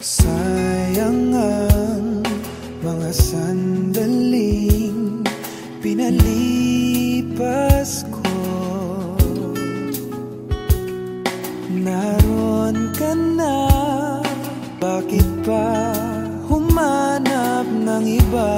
Sayang ang mga sandaling pinalipas ko. Naroon ka na, bakit pa humanap ng iba?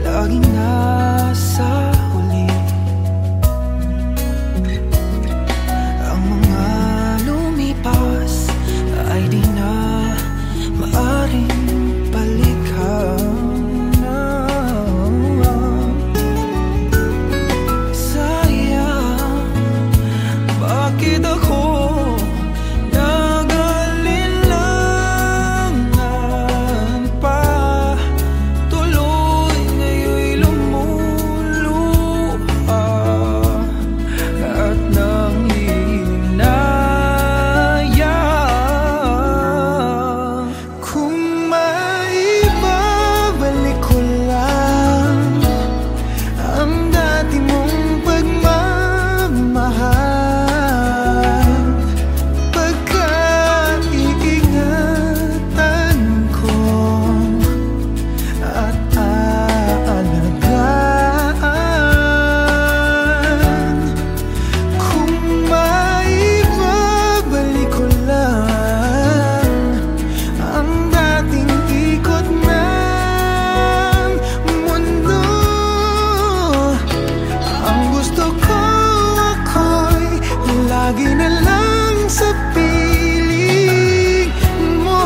Laging nasa huli ang mga lumipas ay di na maaring balikan. Sayang, bakit ako lagi na lang sa piling mo.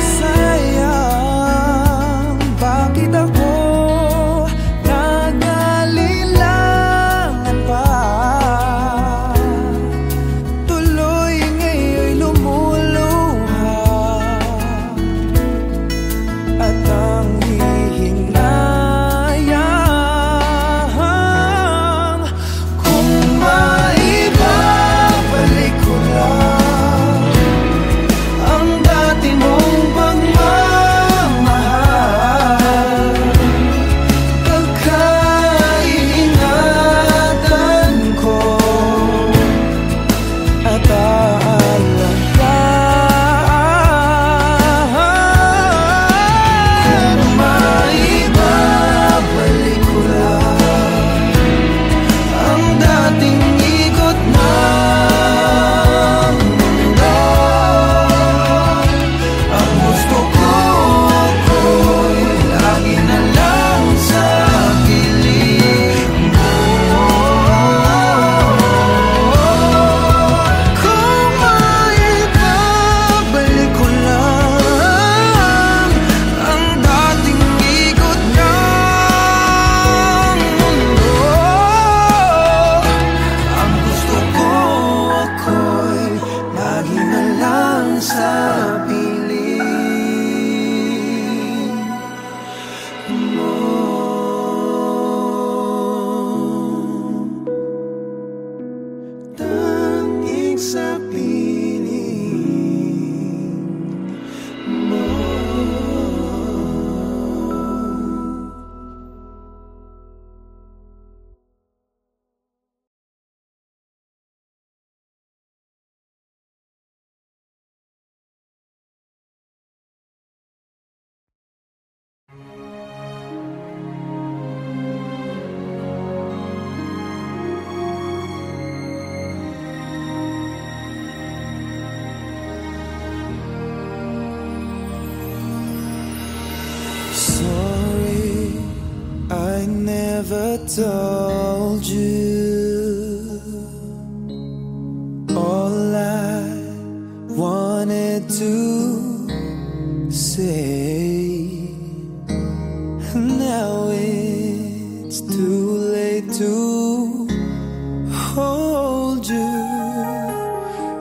Sayang, bakit ako nag-alilangan pa? Tuloy ngayon'y lumuluha at ang hihinayang. Kung maibabalik ko lang ang dati mong pagmamahal, pagkaingatan ko at sa piling mo. Tanging sa piling mo. Sorry, I never told you all I wanted to say. Now it's too late to hold you,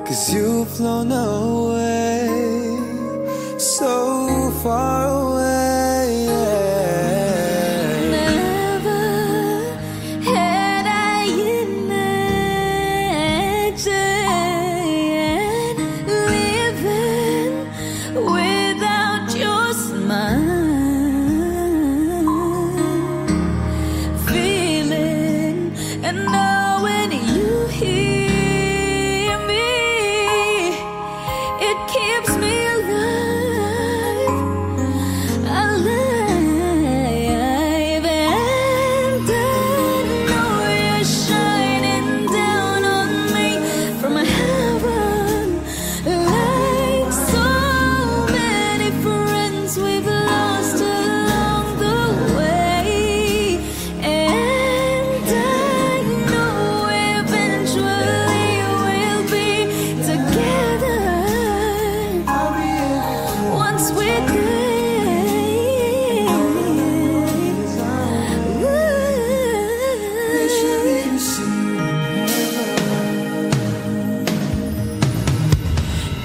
'cause you've flown away, so far away. Never had I imagined living without your smile, feeling and knowing you hear me, it keeps me alive, alive. And I know you're shining down on me from heaven, like so many friends we've lost along the way. And I know eventually we'll be together once we're there.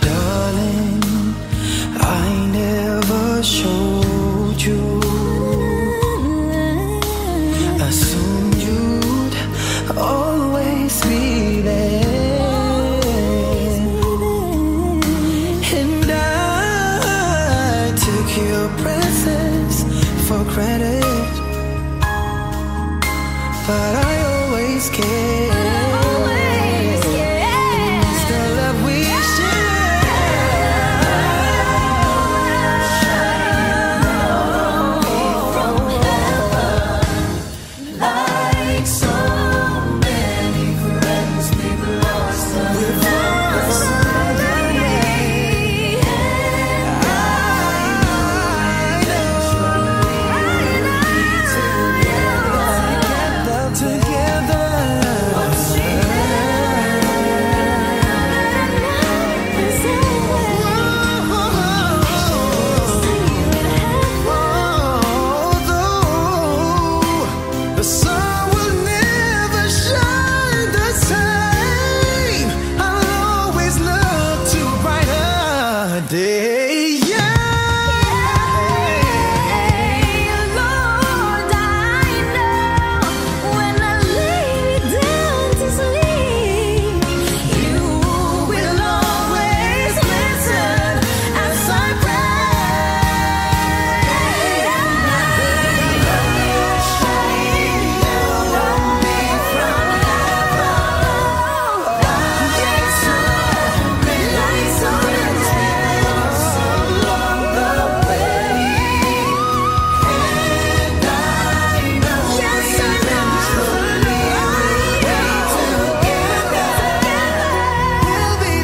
Darling, I never showed you. Assumed you'd always be there, and I took your presence for granted, but I always cared. It's the love we like so many friends we've lost together. Although the sun will never shine the same, I'll always look to a brighter day. Lord, I know when I lay down to sleep, you will always listen as I We'll be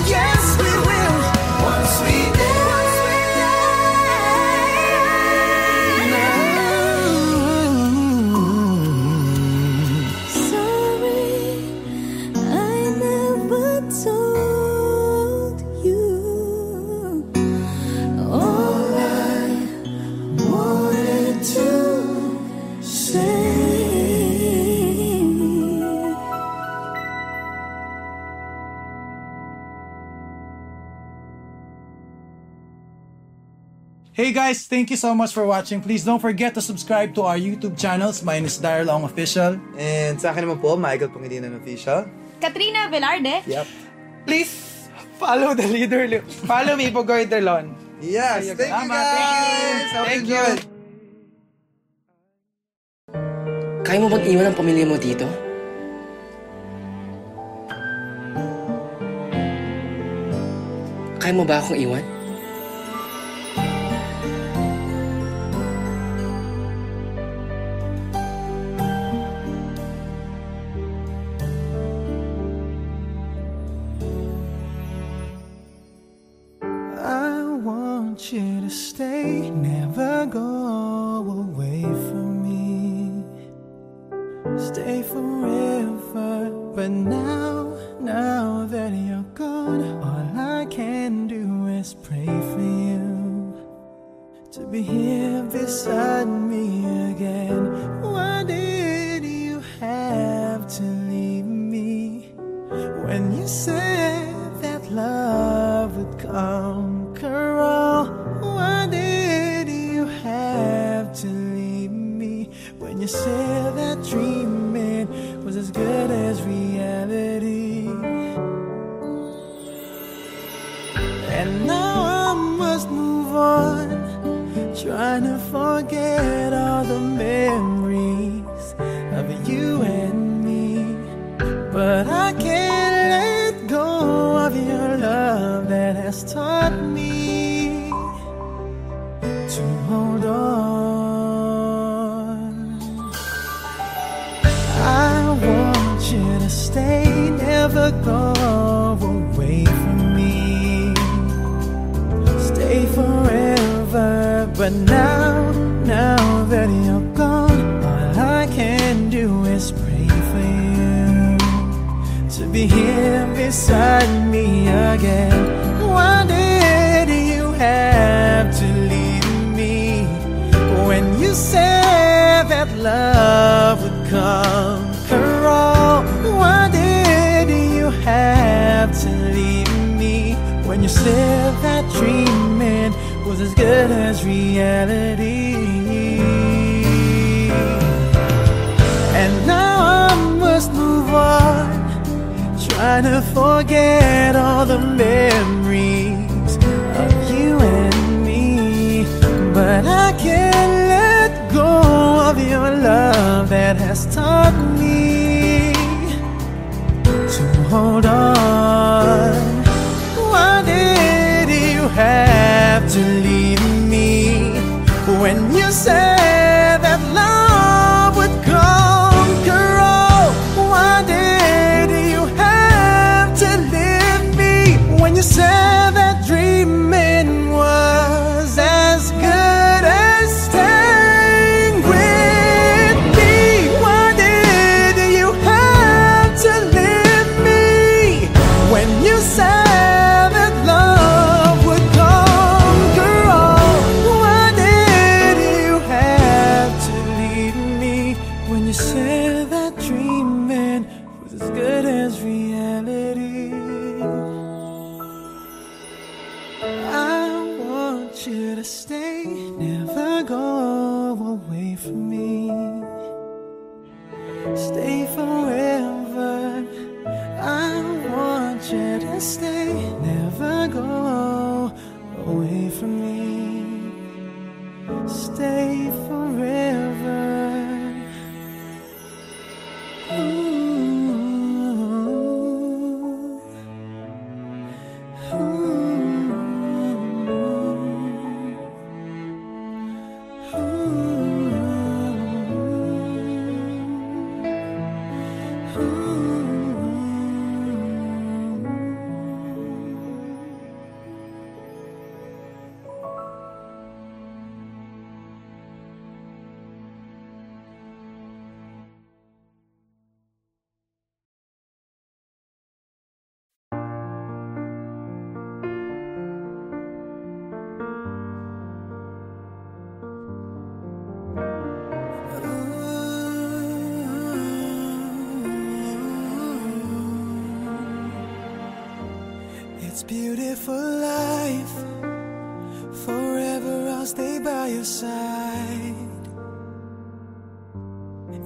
Yes, we will once we Sorry, I never told you all I wanted to say. Hey guys, thank you so much for watching. Please don't forget to subscribe to our YouTube channels. Mine is Daryl Ong Official. And sa akin naman po, Michael Pangilinan Official. Katrina Velarde. Yep. Please follow the leader. Follow me, Pugoy Delon. Yes, thank you Tama, guys! thank you. Good. Kaya mo bang iwan ang pamilya mo dito? Kaya mo ba akong iwan? want you to stay, never go away from me. Stay forever, but now that you're gone, all I can do is pray for you to be here beside me again. Why did you have to leave me when you said that love would conquer all? Why did you have to leave me when you said that dreaming was as good as reality? And now I must move on, trying to forget all the memories of you and me. But I can't let go of your love that has taught me to hold on. I want you to stay, never go away from me. Stay forever, but now that you're gone, all I can do is pray for you to be here beside me again. Why did you have to leave me when you said that love would conquer all? Why did you have to leave me when you said that dreaming was as good as reality? And now I must move on, trying to forget all the memories of you and me. But I can't let go of your love that has taught me to hold on. Why did you have to leave me when you said that love would conquer all? Why did you have to leave me when you said that dreaming was as good as staying with me? Why did you have to leave me when you said that love would conquer all? Why did you have to leave me when you said that dreaming was as good as reality? I want you to stay, never go away from me. Stay forever. I want you to stay, never go away from me. Stay forever. It's beautiful life, forever I'll stay by your side.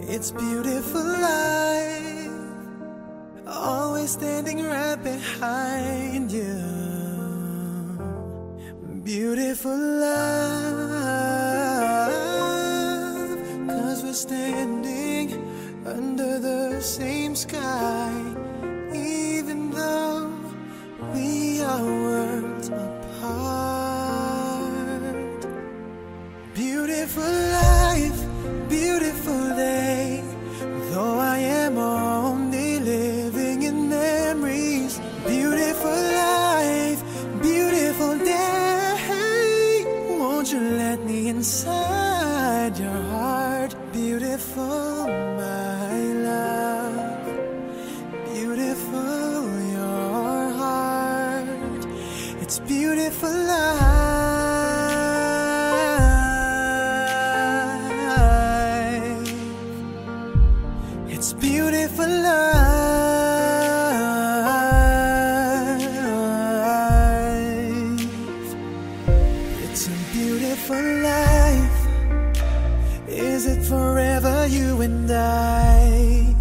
It's beautiful life, always standing right behind you. Beautiful love, 'cause we're standing under the same sky, even though we are worlds apart. Beautiful life, beautiful day, though I am only living in memories. Beautiful life, beautiful day. It's a beautiful life. Is it forever, you and I?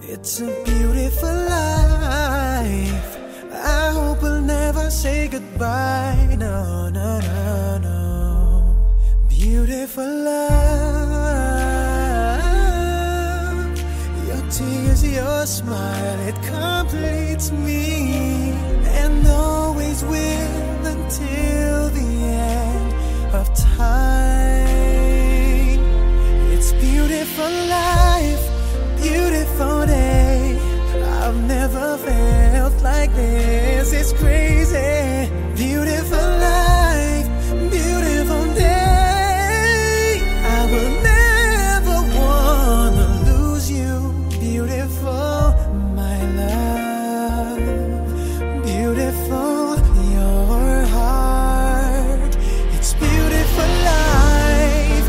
It's a beautiful life. I hope we'll never say goodbye. No, no, no, no. Beautiful love. Your tears, your smile, it completes me, and always will until the end of time. It's beautiful life, beautiful day. I've never felt like this. It's crazy. Beautiful life, beautiful day. I will never wanna lose you. Beautiful, my love. Beautiful, your heart. It's beautiful life.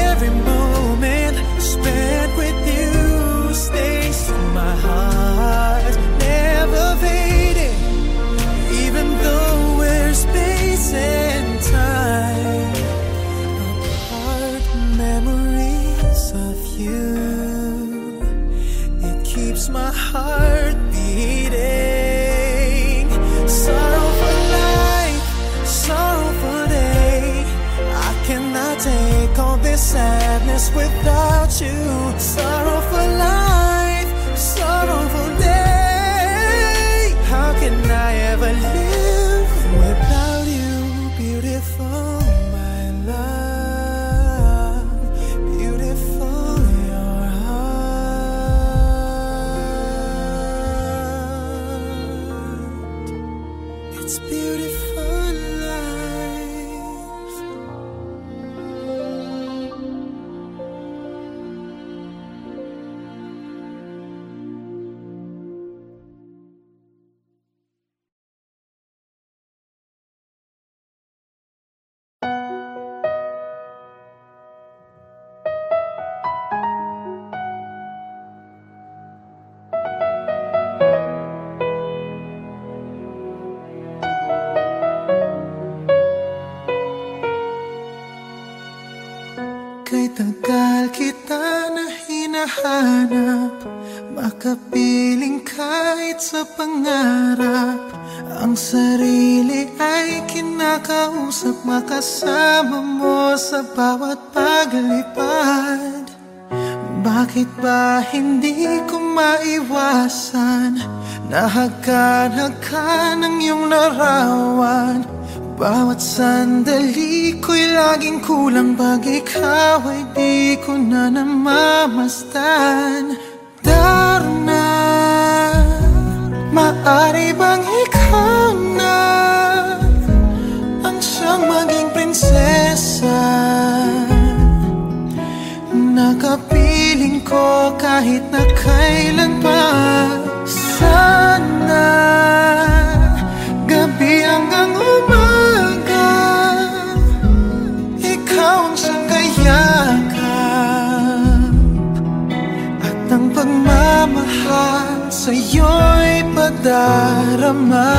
Every moment spent with you stays in my heart, never fading, even though we're space and time apart. Memories of you, it keeps my heart beating. Sorrowful life, sorrowful day. I cannot take all this sadness without you. Sorrowful life, sorrowful day. How can I ever live without you? Beautiful, my love. Beautiful, your heart. It's beautiful life. Kay tagal kita na hinahanap, makapiling kahit sa pangarap. Ang sarili ay kinakausap, makasama mo sa bawat paglipad. Bakit ba hindi ko maiwasan? Nahagkan-hagkan ang iyong larawan. Bawat sandali ko'y laging kulang, pag ikaw ay di ko na namamasdan. Darna, maari bang ikaw na ang siyang maging prinsesa? Nakapiling ko kahit na kailan pa. Sana gabi hanggang umaga, ikaw ang siyang kayakap, at ang pagmamahal sa'yo'y padarama.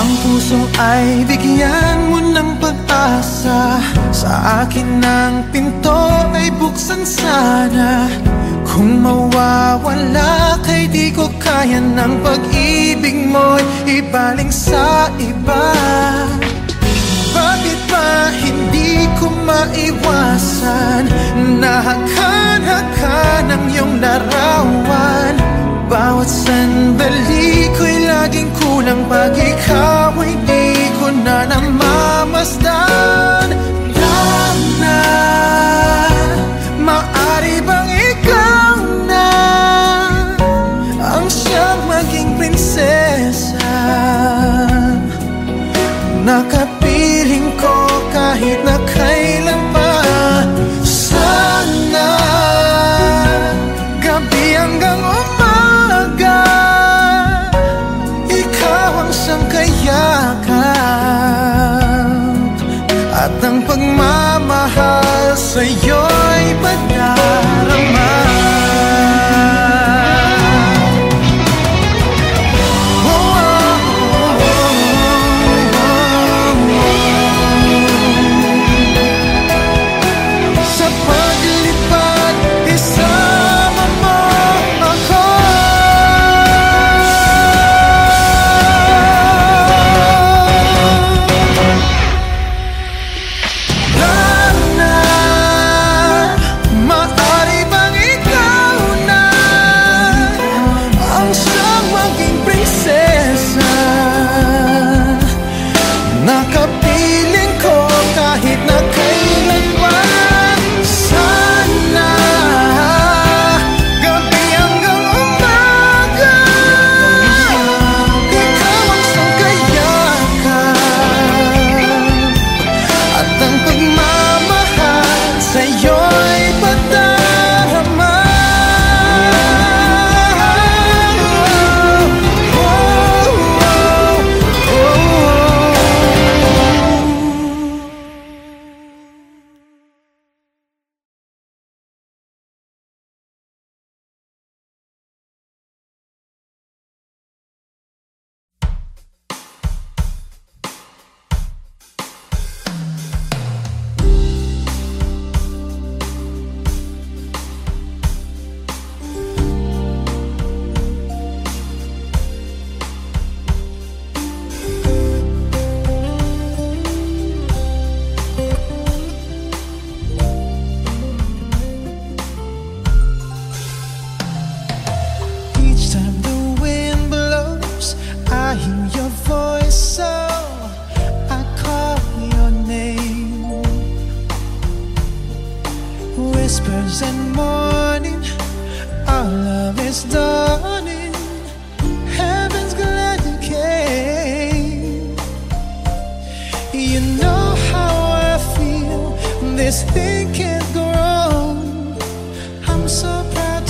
Ang puso ay bigyan mo ng pag-asa, sa akin ang pinto ay buksan sana. Kung mawawala kay di ko kaya ng pag-ibig mo'y ibaling sa iba. Bakit ba hindi ko maiwasan? Nahagkan-hagkan ang iyong larawan. Bawat sandali ko'y laging kulang, pag ikaw ay di ko na namamasdan. Darna, maari bang ikaw na ang siyang maging prinsesa? Nakapiling ko kahit na kailan pa. Sana gabi hanggang umaga, ikaw ang siyang kaya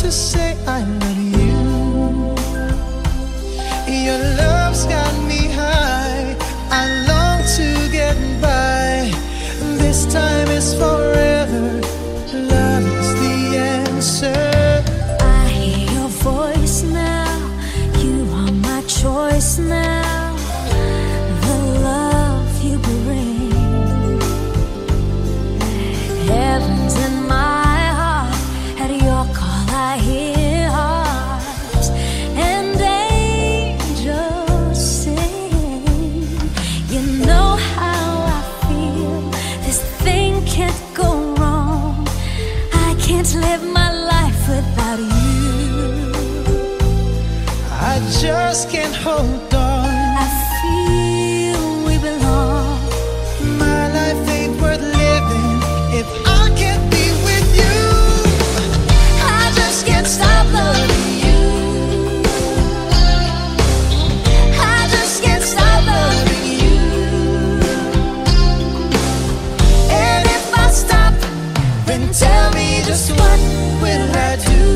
to say I love you. Your love's got me high, I long to get by. This time is forever, love is the answer. I hear your voice now, you are my choice now. The love you bring, heaven's in my heart. At your call I hear hearts and angels sing. You know how I feel, this thing can't go wrong. I can't live my life without you. I just can't hold on. I feel we belong. My life ain't worth living if I can't be with you. I just can't stop loving you. I just can't stop loving you. And if I stop, then tell me just what will I do?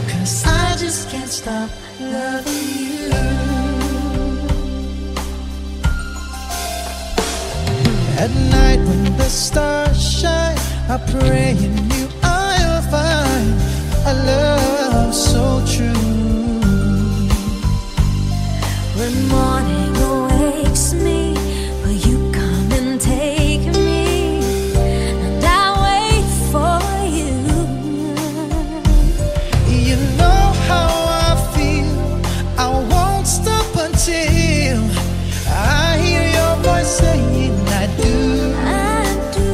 'Cause I just can't stop loving you. At night when the stars shine, I pray in you I'll find a love so true. When morning awakes me, will you come and take me? And I wait for you. You know how I feel, I won't stop until I hear your voice saying I do. I do.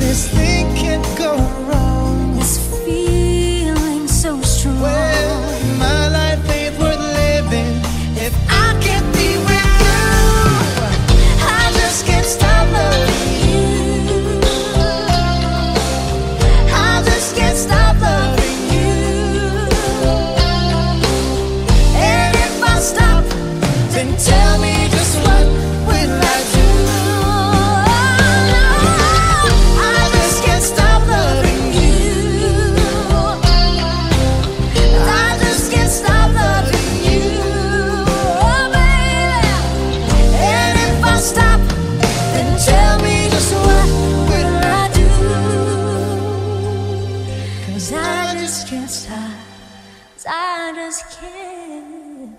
This thing can't go wrong. This feeling so strong. Well, my life ain't worth living if I can't be with you. I just can't stop loving you. I just can't stop loving you. And if I stop, Then tell me just what will I do? I just can't stop loving you. I just can't stop loving you, oh baby. And if I stop, then tell me just what will I do? 'Cause I just can't stop. 'Cause I just can't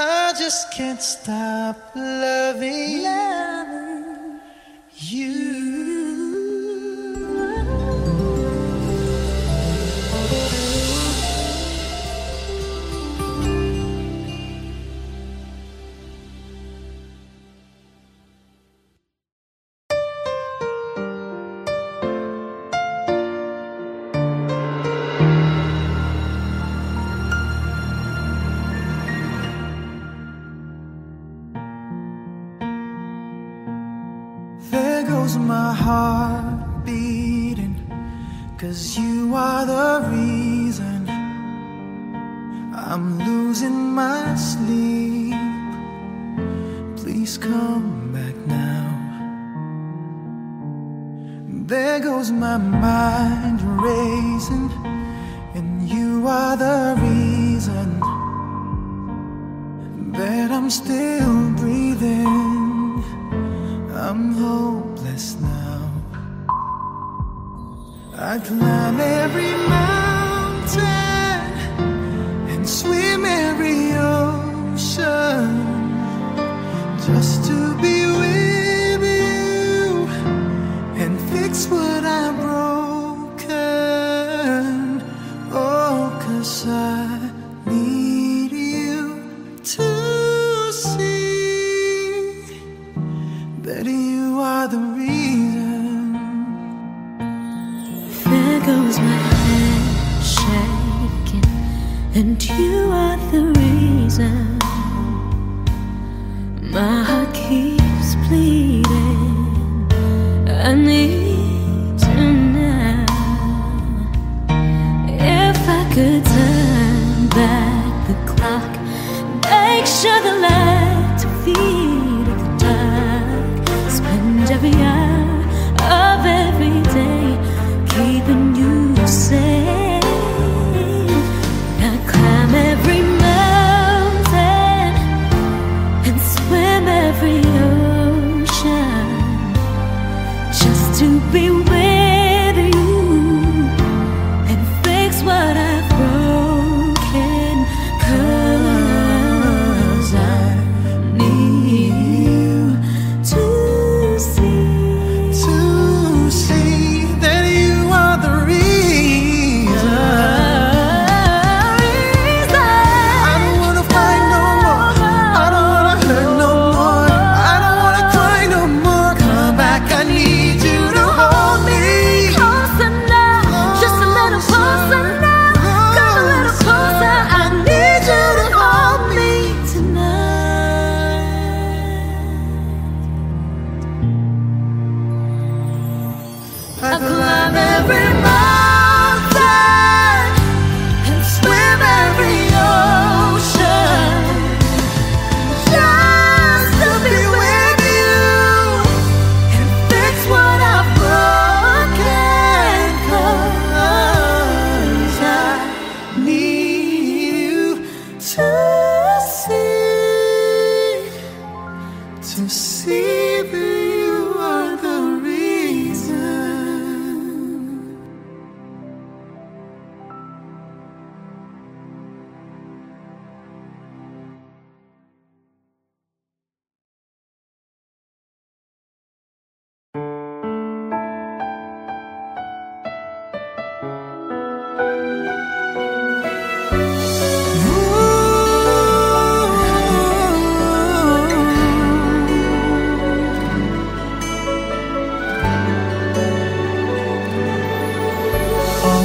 I just can't stop loving love you. There goes my heart beating, 'cause you are the reason I'm losing my sleep. Please come back now. There goes my mind racing, and you are the reason that I'm still breathing. I'm hopeless now. I climb every mountain and swim every ocean just to be with you and fix what I've broken. Oh, 'cause I need you to see that you are the reason. There goes my hand shaking, and you are the reason. My heart keeps bleeding. I need you now. If I could turn back the clock, make sure the lights feed at the dark. Spend every hour of every day keeping you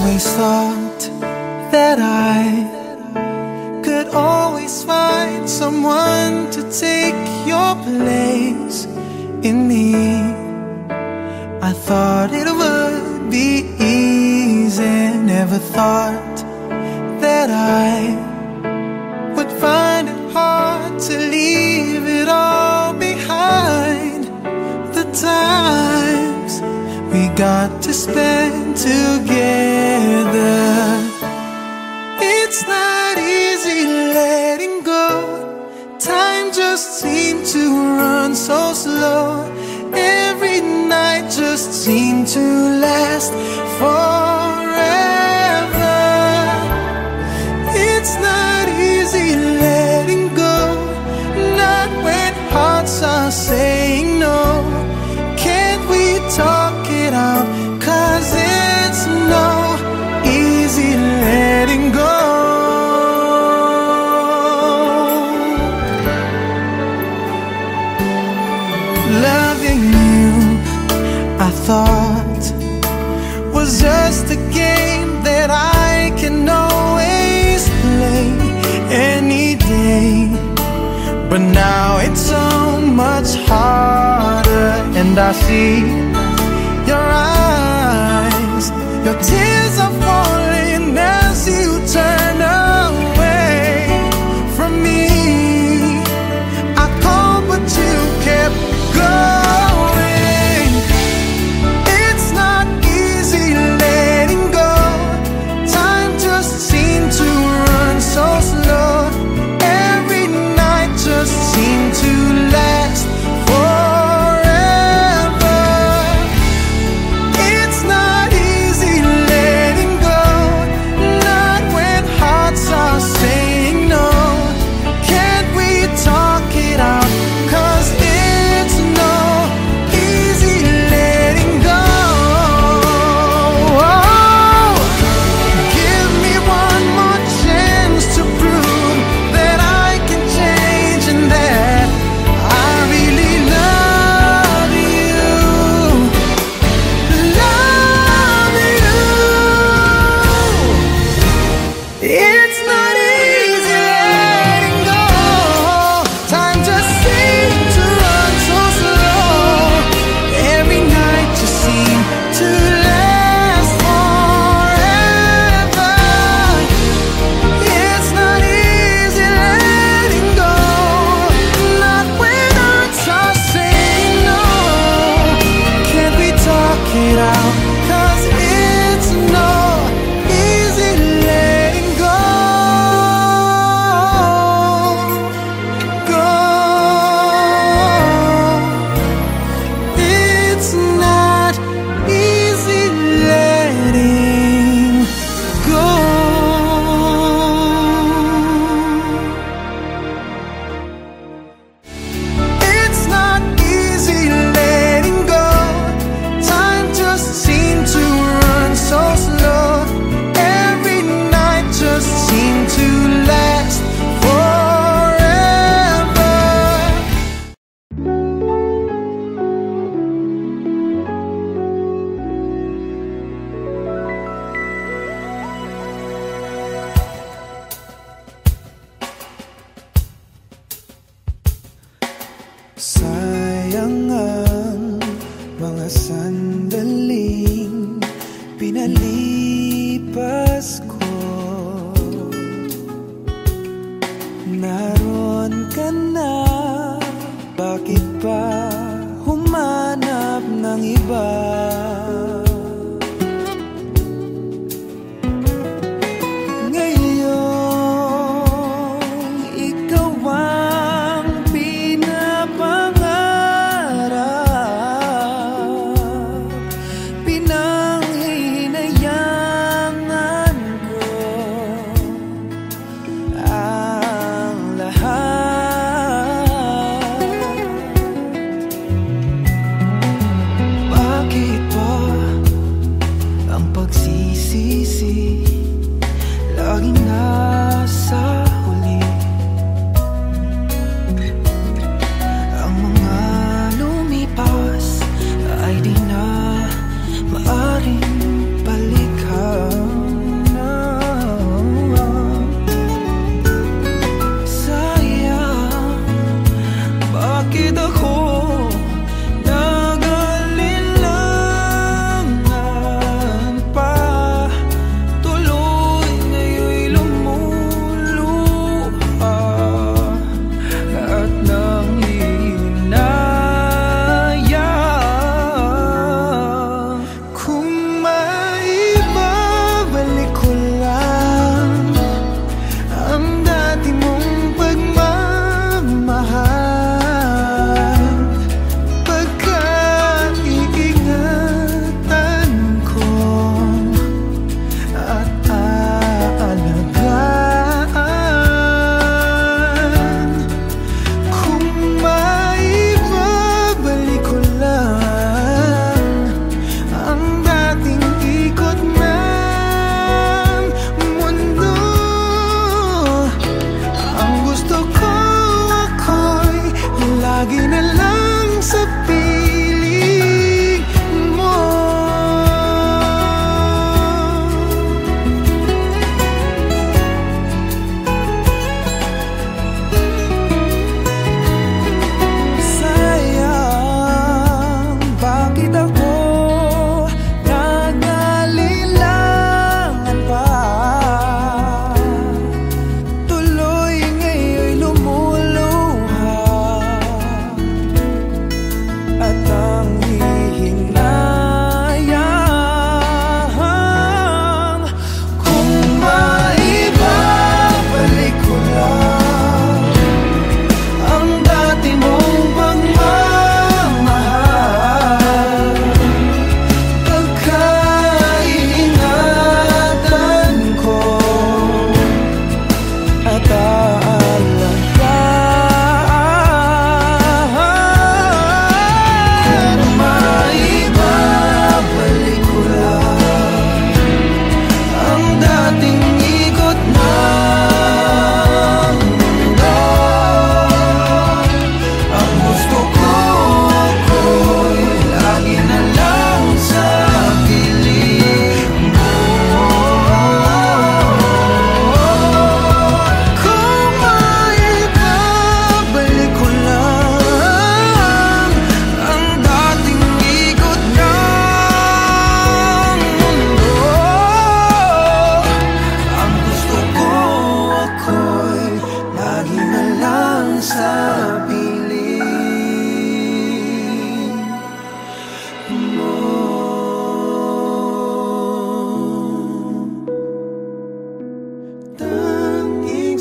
always thought that I could always find someone to take your place in me. I thought it would be easy, never thought that I would find it hard to leave it all behind. The times we got to spend together, it's not easy letting go. Time just seemed to run so slow. Every night just seemed to last forever. It's not easy letting go, not when hearts are saying no. Can't we talk it out? 'Cause it's no easy letting go. Loving you, I thought, was just a game that I can always play any day. But now it's so much harder, and I see your eyes, your tears are falling as you turn away from me. I called but you kept going. It's not easy letting go. Time just seemed to run so slow. Every night just seemed to last forever. It's not easy letting go, not when hearts are saying no. Can't we talk it out? 'Cause it's no easy letting go. Oh, give me one more chance to prove that I can change and that I really love you. Love you. It's not easy letting go. Time just seemed to run so slow. Every night just seemed to last forever. It's not easy letting go, not when hearts are saying no. Can't we talk it out? 'Cause it's no easy letting go. Go. It's not easy letting go. It's not easy letting go. Time just seemed to run so slow. Every night just seemed to last forever. Sayang ang mga sandaling pinalipas ko. Naroon ka na, bakit pa humanap ng iba? Ngayon, ikaw ang pinapangarap, pinanghihinayangan ko ang lahat. Bakit ba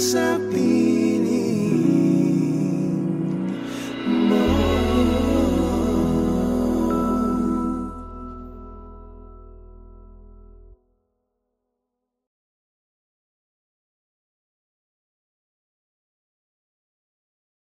sabihin